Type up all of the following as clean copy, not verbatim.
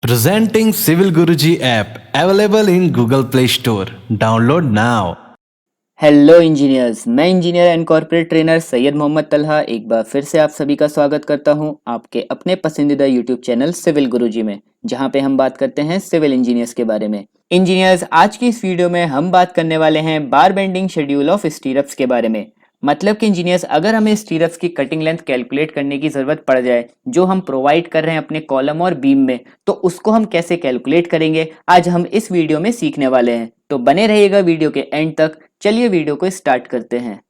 Presenting Civil Guruji app available in Google Play Store. Download now. Hello engineers, मैं engineer and corporate trainer Syed Mohammad Talha एक बार फिर से आप सभी का स्वागत करता हूं आपके अपने पसंदीदा यूट्यूब चैनल सिविल गुरुजी में, जहां पे हम बात करते हैं सिविल इंजीनियर्स के बारे में। इंजीनियर्स, आज की इस वीडियो में हम बात करने वाले हैं बार बेंडिंग शेड्यूल ऑफ स्टीरप्स के बारे में। मतलब कि इंजीनियर्स, अगर हमें स्टीरप्स की कटिंग लेंथ कैलकुलेट करने की जरूरत पड़ जाए जो हम प्रोवाइड कर रहे हैं अपने कॉलम और बीम में, तो उसको हम कैसे कैलकुलेट करेंगे, आज हम इस वीडियो में सीखने वाले हैं। तो बने रहिएगा वीडियो के एंड तक। चलिए वीडियो को स्टार्ट करते हैं।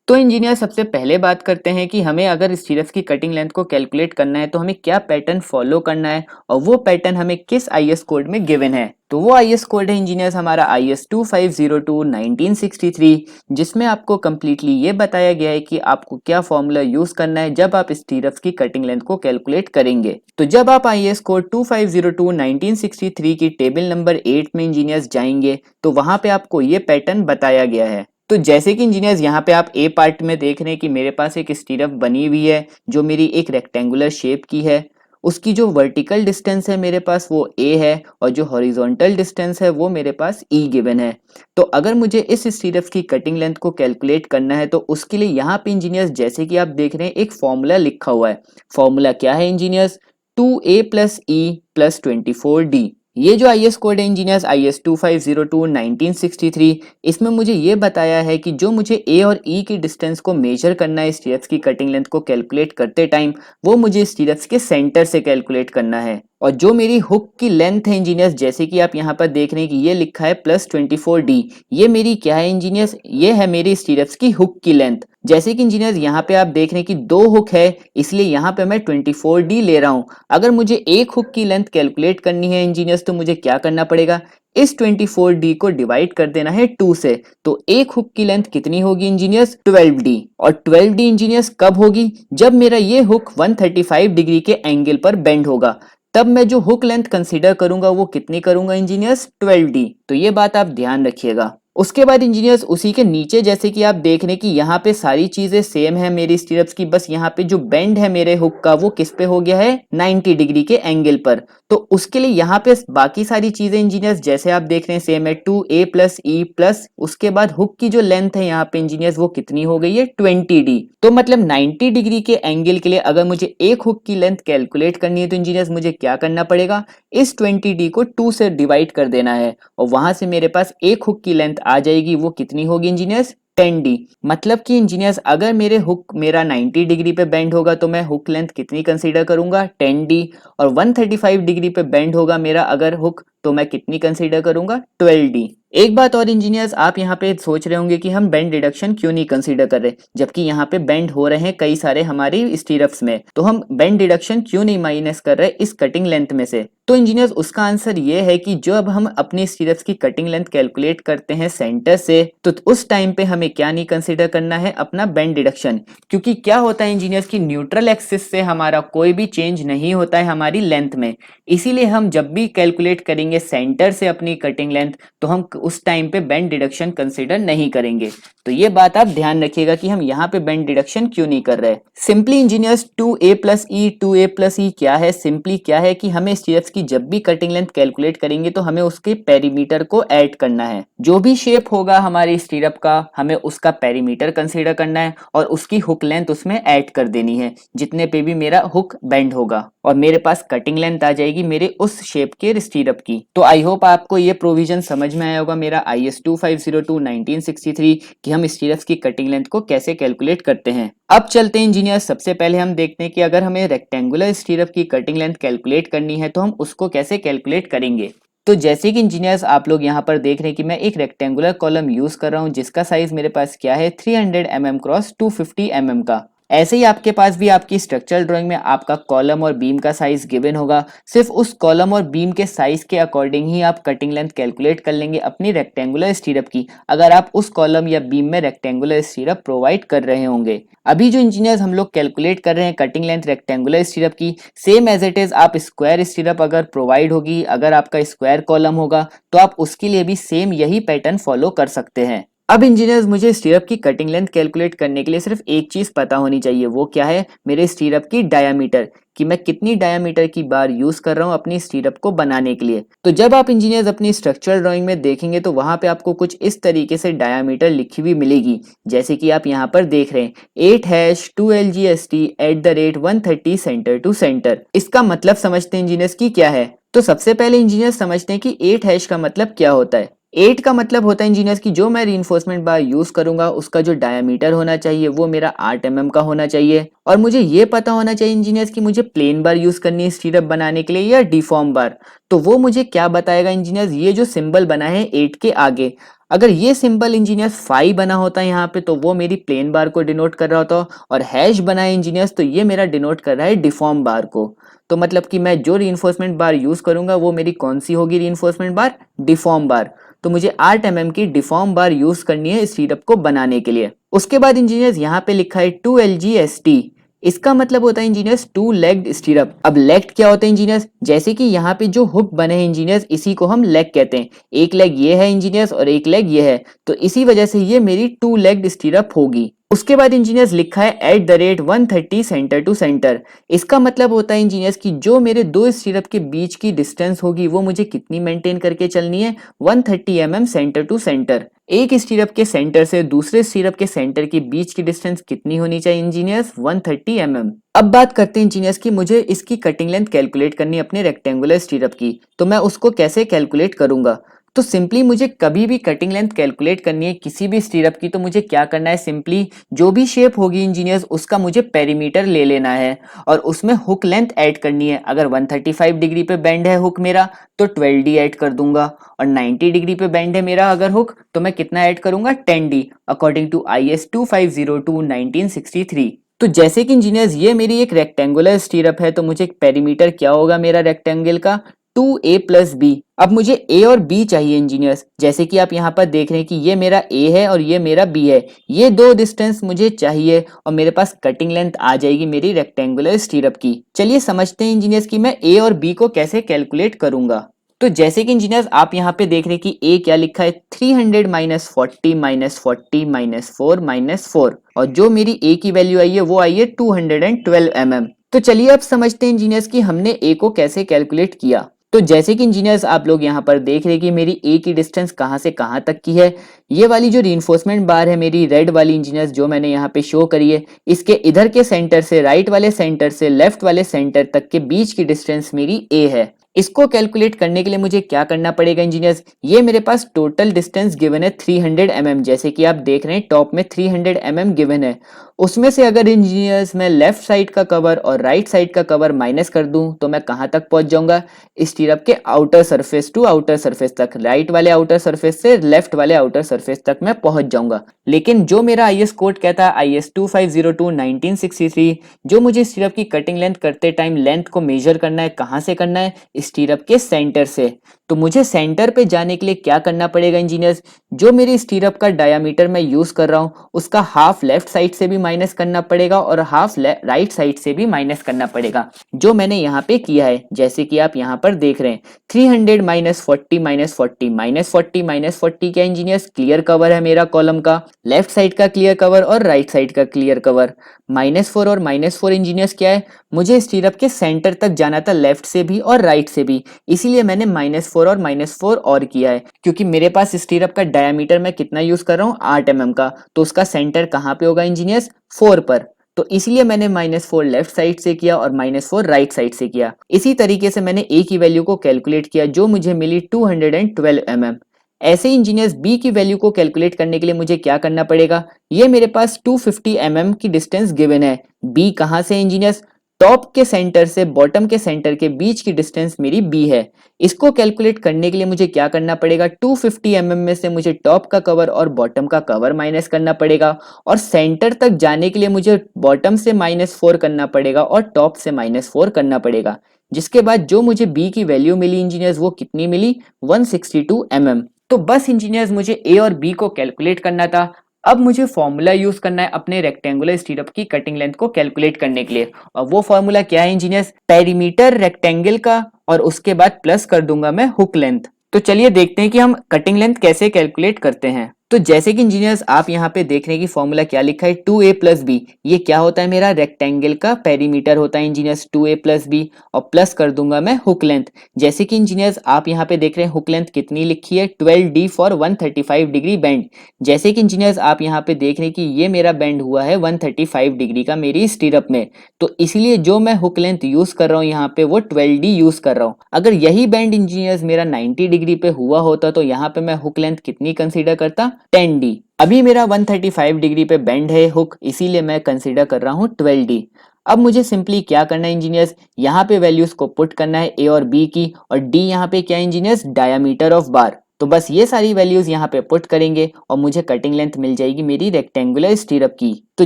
तो इंजीनियर, सबसे पहले बात करते हैं कि हमें अगर स्टीरप्स की कटिंग लेंथ को कैलकुलेट करना है तो हमें क्या पैटर्न फॉलो करना है और वो पैटर्न हमें किस आईएस कोड में गिवन है। तो वो आईएस कोड है इंजीनियर्स हमारा IS 2502-1963, जिसमें आपको कंप्लीटली ये बताया गया है कि आपको क्या फॉर्मूला यूज करना है जब आप स्टीरप्स की कटिंग लेंथ को कैलकुलेट करेंगे। तो जब आप IS कोड 2502-1963 की टेबल नंबर 8 में इंजीनियर्स जाएंगे तो वहां पे आपको ये पैटर्न बताया गया है। तो जैसे कि इंजीनियर्स यहाँ पे आप ए पार्ट में देख रहे हैं कि मेरे पास एक स्टीरप बनी हुई है जो मेरी एक रेक्टेंगुलर शेप की है। उसकी जो वर्टिकल डिस्टेंस है मेरे पास वो ए है और जो हॉरिजॉन्टल डिस्टेंस है वो मेरे पास ई गिवन है। तो अगर मुझे इस स्टीरप की कटिंग लेंथ को कैलकुलेट करना है तो उसके लिए यहाँ पे इंजीनियर्स जैसे कि आप देख रहे हैं एक फॉर्मूला लिखा हुआ है। फॉर्मूला क्या है इंजीनियर्स? 2a + e + 24d। ये जो आईएस कोड है इंजीनियर्स IS 2502-1963, इसमें मुझे ये बताया है कि जो मुझे ए और ई की डिस्टेंस को मेजर करना है स्टीरप्स की कटिंग लेंथ को कैलकुलेट करते टाइम, वो मुझे स्टीरप्स के सेंटर से कैलकुलेट करना है। और जो मेरी हुक की लेंथ है इंजीनियर्स, जैसे कि आप यहाँ पर देख रहे हैं कि ये लिखा है +24d, ये मेरी क्या है इंजीनियर्स? ये है मेरी स्टीरप्स की हुक की लेंथ। जैसे कि इंजीनियर्स यहाँ पे आप देख रहे हैं कि दो हुक है, इसलिए यहाँ पे मैं 24d ले रहा हूँ। अगर मुझे एक हुक की लेंथ कैलकुलेट करनी है इंजीनियर्स तो मुझे क्या करना पड़ेगा? इस 24d को डिवाइड कर देना है 2 से। तो एक हुक की लेंथ कितनी होगी इंजीनियर्स? 12d। और 12d इंजीनियर्स कब होगी? जब मेरा ये हुक 135 डिग्री के एंगल पर बेंड होगा, तब मैं जो हुक लेंथ कंसीडर करूंगा वो कितनी करूंगा इंजीनियर्स? 12d। तो ये बात आप ध्यान रखिएगा। उसके बाद इंजीनियर्स उसी के नीचे जैसे कि आप देख रहे हैं कि यहाँ पे सारी चीजें सेम है मेरी स्टीरप्स की, बस यहाँ पे जो बेंड है मेरे हुक का वो किस पे हो गया है? 90 डिग्री के एंगल पर। तो उसके लिए यहाँ पे बाकी सारी चीजें इंजीनियर्स जैसे आप देख रहे हैं सेम है। 2a + e प्लस उसके बाद हुक की जो लेंथ है यहाँ पे इंजीनियर्स वो कितनी हो गई है? 20d। तो मतलब 90 डिग्री के एंगल के लिए अगर मुझे एक हुक की लेंथ कैलकुलेट करनी है तो इंजीनियर्स मुझे क्या करना पड़ेगा? इस 20d को 2 से डिवाइड कर देना है और वहां से मेरे पास एक हुक की लेंथ आ जाएगी। वो कितनी होगी इंजीनियर्स? 10d। मतलब कि इंजीनियर्स अगर मेरे हुक मेरा 90 डिग्री पे बेंड होगा तो मैं हुक लेंथ कितनी कंसीडर करूंगा? 10d। और 135 डिग्री पे बेंड होगा मेरा अगर हुक तो मैं कितनी कंसीडर करूंगा? 12d। एक बात और इंजीनियर्स, आप यहाँ पे सोच रहे होंगे कि हम बेंड रिडक्शन क्यों नहीं कंसीडर कर रहे, जबकि यहाँ पे बेंड हो रहे हैं कई सारे हमारी स्टीरप्स में, तो हम बेंड रिडक्शन क्यों नहीं माइनस कर रहे इस कटिंग लेंथ में से? तो इंजीनियर्स उसका आंसर ये है कि जब हम अपनी स्टीरप्स की कटिंग लेंथ कैलकुलेट करते हैं सेंटर से तो उस टाइम पे हमें क्या नहीं कंसीडर करना है? अपना बेंड रिडक्शन। क्योंकि क्या होता है इंजीनियर्स की न्यूट्रल एक्सिस से हमारा कोई भी चेंज नहीं होता है हमारी लेंथ में, इसीलिए हम जब भी कैलकुलेट करेंगे सेंटर से अपनी कटिंग लेंथ तो हम उस टाइम पे बेंड डिडक्शन कंसीडर नहीं करेंगे। तो ये बात आप ध्यान रखिएगा कि हम यहाँ पे बेंड डिडक्शन क्यों नहीं कर रहे। Simply engineers 2a + e 2a + e क्या है? सिंपली क्या है कि हमें स्टीरप्स की जब भी कटिंग लेंथ कैलकुलेट करेंगे तो हमें उसके पेरीमीटर को ऐड करना है। जो भी शेप होगा हमारी स्टीरप का हमें उसका पेरीमीटर कंसीडर करना है और उसकी हुक लेंथ उसमें ऐड कर देनी है जितने पे भी मेरा हुक बेंड होगा, और मेरे पास कटिंग लेंथ आ जाएगी मेरे उस शेप के स्टीरप की। तो आई होप आपको ये प्रोविजन समझ में आया होगा मेरा IS 2502-1963 कि हम स्टीरप्स की कटिंग लेंथ को कैसे कैलकुलेट करते हैं। अब चलते हैं इंजीनियर, सबसे पहले हम देखते हैं कि अगर हमें रेक्टेंगुलर स्टीरप की कटिंग लेंथ कैलकुलेट करनी है तो हम उसको कैसे कैलकुलेट करेंगे। तो जैसे कि इंजीनियर्स आप लोग यहाँ पर देख रहे हैं कि मैं एक रेक्टेंगुलर कॉलम यूज कर रहा हूँ जिसका साइज मेरे पास क्या है? 300 mm क्रॉस 250 mm का। ऐसे ही आपके पास भी आपकी स्ट्रक्चरल ड्राइंग में आपका कॉलम और बीम का साइज गिवन होगा। सिर्फ उस कॉलम और बीम के साइज के अकॉर्डिंग ही आप कटिंग लेंथ कैलकुलेट कर लेंगे अपनी रेक्टेंगुलर स्टीरप की, अगर आप उस कॉलम या बीम में रेक्टेंगुलर स्टीरप प्रोवाइड कर रहे होंगे। अभी जो इंजीनियर्स हम लोग कैलकुलेट कर रहे हैं कटिंग लेंथ रेक्टेंगुलर स्टीरप की, सेम एज इट इज आप स्क्वायर स्टीरप अगर प्रोवाइड होगी, अगर आपका स्क्वायर कॉलम होगा तो आप उसके लिए भी सेम यही पैटर्न फॉलो कर सकते हैं। अब इंजीनियर्स मुझे स्टीरअप की कटिंग लेंथ कैलकुलेट करने के लिए सिर्फ एक चीज पता होनी चाहिए, वो क्या है, मेरे स्टीरअप की डायामीटर, कि मैं कितनी डायामीटर की बार यूज कर रहा हूँ अपनी स्टीरअप को बनाने के लिए। तो जब आप इंजीनियर्स अपनी स्ट्रक्चरल ड्राइंग में देखेंगे तो वहां पे आपको कुछ इस तरीके से डायामीटर लिखी हुई मिलेगी, जैसे कि आप यहाँ पर देख रहे हैं 8-2LGST@130 सेंटर टू सेंटर। इसका मतलब समझते हैं इंजीनियर्स की क्या है। तो सबसे पहले इंजीनियर्स समझते हैं कि 8 का मतलब क्या होता है। 8 का मतलब होता है इंजीनियर्स की जो मैं रीइंफोर्समेंट बार यूज करूंगा उसका जो डायमीटर होना चाहिए वो मेरा 8 mm का होना चाहिए। और मुझे ये पता होना चाहिए इंजीनियर्स की मुझे प्लेन बार यूज करनी है स्टीरअप बनाने के लिए या डिफॉर्म बार। तो वो मुझे क्या बताएगा इंजीनियर्स, ये जो सिंबल बना है 8 के आगे, अगर ये सिंबल इंजीनियर्स 5 बना होता है यहाँ पे तो वो मेरी प्लेन बार को डिनोट कर रहा होता, और हैश बना है इंजीनियर्स तो ये मेरा डिनोट कर रहा है डिफॉर्म बार को। तो मतलब कि मैं जो रीइंफोर्समेंट बार यूज करूंगा वो मेरी कौन सी होगी रीइंफोर्समेंट बार, डिफॉर्म बार। तो मुझे 8 mm की डिफॉर्म बार यूज करनी है स्टीरअप को बनाने के लिए। उसके बाद इंजीनियर्स यहाँ पे लिखा है 2LGST, इसका मतलब होता है इंजीनियर्स टू लेग्ड स्टीरअप। अब लेग्ड क्या होता है इंजीनियर्स, जैसे कि यहाँ पे जो हुक बने हैं इंजीनियर्स इसी को हम लेग कहते हैं। एक लेग ये है इंजीनियर्स और एक लेग ये है, तो इसी वजह से ये मेरी टू लेग्ड स्टीरअप होगी। उसके बाद इंजीनियर्स लिखा है @130 सेंटर टू सेंटर, इसका मतलब होता है इंजीनियर्स की जो मेरे दो स्टीरअप के बीच की डिस्टेंस होगी वो मुझे कितनी मेंटेन करके चलनी है, 130 mm सेंटर टू सेंटर। एक स्टीरअप के सेंटर से दूसरे स्टीरअप के सेंटर के बीच की डिस्टेंस कितनी होनी चाहिए इंजीनियर्स, 130 mm। अब बात करते हैं इंजीनियर्स की मुझे इसकी कटिंग लेंथ कैलकुलेट करनी है अपने रेक्टेंगुलर स्टीरअप की, तो मैं उसको कैसे कैलकुलेट करूंगा। तो सिंपली मुझे कभी भी कटिंग लेंथ कैलकुलेट करनी है किसी भी स्टीरअप की, तो मुझे क्या करना है, सिंपली जो भी शेप होगी इंजीनियर्स उसका मुझे पेरीमीटर ले लेना है और उसमें हुक लेंथ ऐड करनी है। अगर 135 डिग्री पे बेंड है हुक मेरा तो 12D ऐड कर दूंगा, और 90 डिग्री पे बेंड है मेरा अगर हुक तो मैं कितना ऐड करूंगा, 10D, अकॉर्डिंग टू IS 2502 1963। तो जैसे कि इंजीनियर्स ये मेरी एक रेक्टेंगुलर स्टीरअप है तो मुझे पेरीमीटर क्या होगा मेरा रेक्टेंगल का, 2A+B। अब मुझे A और B चाहिए इंजीनियर्स, जैसे कि आप यहाँ पर देख रहे हैं कि ये मेरा A है और ये मेरा B है, ये दो डिस्टेंस मुझे चाहिए और मेरे पास कटिंग लेंथ आ जाएगी मेरी रेक्टेंगुलर स्टीरअप की। चलिए समझते हैं इंजीनियर्स कि मैं A और B को कैसे कैलकुलेट करूंगा। तो जैसे कि इंजीनियर्स आप यहाँ पे देख रहे हैं कि A क्या लिखा है, 300 -40 -40 -4 -4, और जो मेरी A की वैल्यू आई है वो आई है 212 mm। तो चलिए अब समझते हैं इंजीनियर्स कि हमने A को कैसे कैलकुलेट किया। तो जैसे कि इंजीनियर्स आप लोग यहाँ पर देख रहे हैं कि मेरी A की डिस्टेंस कहाँ से कहाँ तक की है, ये वाली जो रीइंफोर्समेंट बार है मेरी रेड वाली इंजीनियर्स जो मैंने यहाँ पे शो करी है, इसके इधर के सेंटर से राइट वाले सेंटर से लेफ्ट वाले सेंटर तक के बीच की डिस्टेंस मेरी A है। इसको कैलकुलेट करने के लिए मुझे क्या करना पड़ेगा इंजीनियर्स, ये मेरे पास टोटल डिस्टेंस गिवन है 300 mm, जैसे कि आप देख रहे हैं टॉप में 300 mm गिवन है। उसमें से अगर इंजीनियर्स मैं लेफ्ट साइड का कवर और राइट साइड का कवर माइनस कर दूं तो मैं कहां तक पहुंच जाऊंगा, स्टीरअप के outer surface to outer surface तक, राइट वाले आउटर सरफेस से लेफ्ट वाले आउटर सरफेस तक मैं पहुंच जाऊंगा। लेकिन जो मेरा IS कोड कहता है IS 2502 1963, जो मुझे स्टीरअप की कटिंग लेंथ करते टाइम लेंथ को मेजर करना है, कहां से करना है, स्टीरअप के सेंटर से। तो मुझे सेंटर पे जाने के लिए क्या करना पड़ेगा इंजीनियर्स, जो मेरी स्टीरअप का डायामीटर मैं यूज कर रहा हूं उसका हाफ लेफ्ट साइड से भी माइनस करना पड़ेगा और हाफ राइट साइड से भी माइनस करना पड़ेगा, जो मैंने यहाँ पे किया है। जैसे कि आप यहाँ पर देख रहे हैं 300 -40 -40 -40 -40 क्या इंजीनियर्स, क्लियर कवर है मेरा कॉलम का, लेफ्ट साइड का क्लियर कवर और राइट साइड का क्लियर कवर। -4 और -4 इंजीनियर्स क्या है, मुझे स्टीरअप के सेंटर तक जाना था लेफ्ट से भी और राइट से भी, इसीलिए मैंने -4 और -4 और किया है, क्योंकि मेरे पास स्टीरअप का डायमीटर मैं कितना यूज कर रहा हूँ, 8 mm का, तो उसका सेंटर कहाँ पे होगा इंजीनियर्स, 4 पर। तो इसलिए मैंने -4 लेफ्ट साइड से किया और -4 राइट साइड से किया। इसी तरीके से मैंने A की वैल्यू को कैलकुलेट किया जो मुझे मिली 212 mm। ऐसे इंजीनियर्स B की वैल्यू को कैलकुलेट करने के लिए मुझे क्या करना पड़ेगा, ये मेरे पास 250 mm की डिस्टेंस गिवन है। B कहाँ से इंजीनियर्स, टॉप के सेंटर से बॉटम के सेंटर के बीच की डिस्टेंस मेरी B है। इसको कैलकुलेट करने के लिए मुझे क्या करना पड़ेगा, 250 mm में से मुझे टॉप का कवर और बॉटम का कवर माइनस करना पड़ेगा, और सेंटर तक जाने के लिए मुझे बॉटम से -4 करना पड़ेगा और टॉप से -4 करना पड़ेगा। जिसके बाद जो मुझे B की वैल्यू मिली इंजीनियर्स वो कितनी मिली, 162 mm। तो बस इंजीनियर्स मुझे A और B को कैलकुलेट करना था। अब मुझे फॉर्मूला यूज करना है अपने रेक्टेंगुलर स्टीरअप की कटिंग लेंथ को कैलकुलेट करने के लिए, और वो फॉर्मूला क्या है इंजीनियर्स, पेरीमीटर रेक्टेंगल का और उसके बाद प्लस कर दूंगा मैं हुक लेंथ। तो चलिए देखते हैं कि हम कटिंग लेंथ कैसे कैलकुलेट करते हैं। तो जैसे कि इंजीनियर्स आप यहाँ पे देख रहे हैं कि फॉर्मूला क्या लिखा है 2a प्लस बी। ये क्या होता है, मेरा रेक्टेंगल का पेरीमीटर होता है इंजीनियर्स 2a प्लस बी, और प्लस कर दूंगा मैं हुक लेंथ। जैसे कि इंजीनियर्स आप यहाँ पे देख रहे हैं हुक लेंथ कितनी लिखी है 12d फॉर 135 डिग्री बेंड। जैसे कि इंजीनियर्स आप यहाँ पे देख रहे हैं कि ये मेरा बेंड हुआ है 135 डिग्री का मेरी स्टीरअप में, तो इसलिए जो मैं हुक लेंथ यूज कर रहा हूँ यहाँ पे वो 12d यूज कर रहा हूँ। अगर यही बेंड इंजीनियर्स मेरा 90 डिग्री पे हुआ होता तो यहाँ पे मैं हुक लेंथ कितनी कंसीडर करता, 10d। अभी मेरा 135 डिग्री पे बेंड है हुक, इसीलिए मैं कंसीडर कर रहा हूँ 12d। अब मुझे सिंपली क्या करना है इंजीनियर्स, यहाँ पे वैल्यूज को पुट करना है ए और बी की, और डी यहाँ पे क्या है इंजीनियर्स, डायामीटर ऑफ बार। तो बस ये सारी वैल्यूज यहाँ पे पुट करेंगे और मुझे कटिंग लेंथ मिल जाएगी मेरी रेक्टेंगुलर स्टीरअप की। तो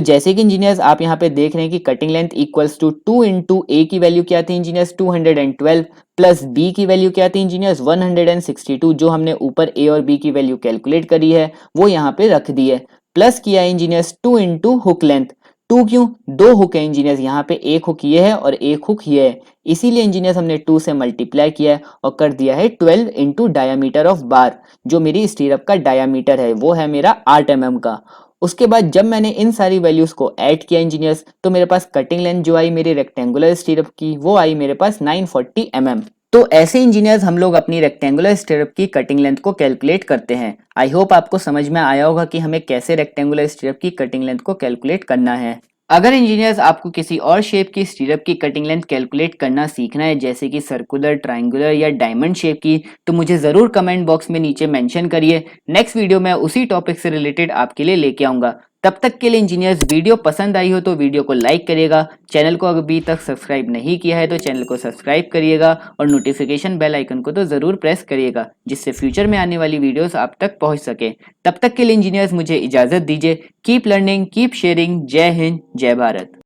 जैसे कि इंजीनियर्स आप यहाँ पे देख रहे हैं कि cutting length equals to 2 into A की वैल्यू क्या थी इंजीनियर्स 212 प्लस बी की वैल्यू क्या थी इंजीनियर्स 162, जो हमने ऊपर ए और बी की वैल्यू कैलकुलेट करी है वो यहाँ पे रख दी है, प्लस किया है इंजीनियर्स 2 इंटू हुक लेंथ। 2 क्यों, 2 हुक है इंजीनियर्स यहाँ पे, एक हुक ये है और एक हुक ये है, इसीलिए इंजीनियर्स हमने 2 से मल्टीप्लाई किया है और कर दिया है 12 इंटू डायामीटर ऑफ बार। जो मेरी स्टीरअप का डायामीटर है वो है मेरा 8 mm का। उसके बाद जब मैंने इन सारी वैल्यूज को ऐड किया इंजीनियर्स, तो मेरे पास कटिंग लेंथ जो आई मेरी रेक्टेंगुलर स्टीरअप की वो आई मेरे पास 940 mm। तो ऐसे इंजीनियर्स हम लोग अपनी रेक्टेंगुलर स्टीरअप की कटिंग लेंथ को कैलकुलेट करते हैं। आई होप आपको समझ में आया होगा कि हमें कैसे रेक्टेंगुलर स्टीरअप की कटिंग लेंथ को कैलकुलेट करना है। अगर इंजीनियर्स आपको किसी और शेप की स्टीरअप की कटिंग लेंथ कैलकुलेट करना सीखना है, जैसे कि सर्कुलर, ट्रायंगुलर या डायमंड शेप की, तो मुझे जरूर कमेंट बॉक्स में नीचे मेंशन करिए। नेक्स्ट वीडियो में उसी टॉपिक से रिलेटेड आपके लिए लेके आऊंगा। तब तक के लिए इंजीनियर्स वीडियो पसंद आई हो तो वीडियो को लाइक करिएगा, चैनल को अभी तक सब्सक्राइब नहीं किया है तो चैनल को सब्सक्राइब करिएगा, और नोटिफिकेशन बेल आइकन को तो जरूर प्रेस करिएगा, जिससे फ्यूचर में आने वाली वीडियोस आप तक पहुंच सके। तब तक के लिए इंजीनियर्स मुझे इजाजत दीजिए। Keep learning, keep sharing. जय हिंद, जय भारत।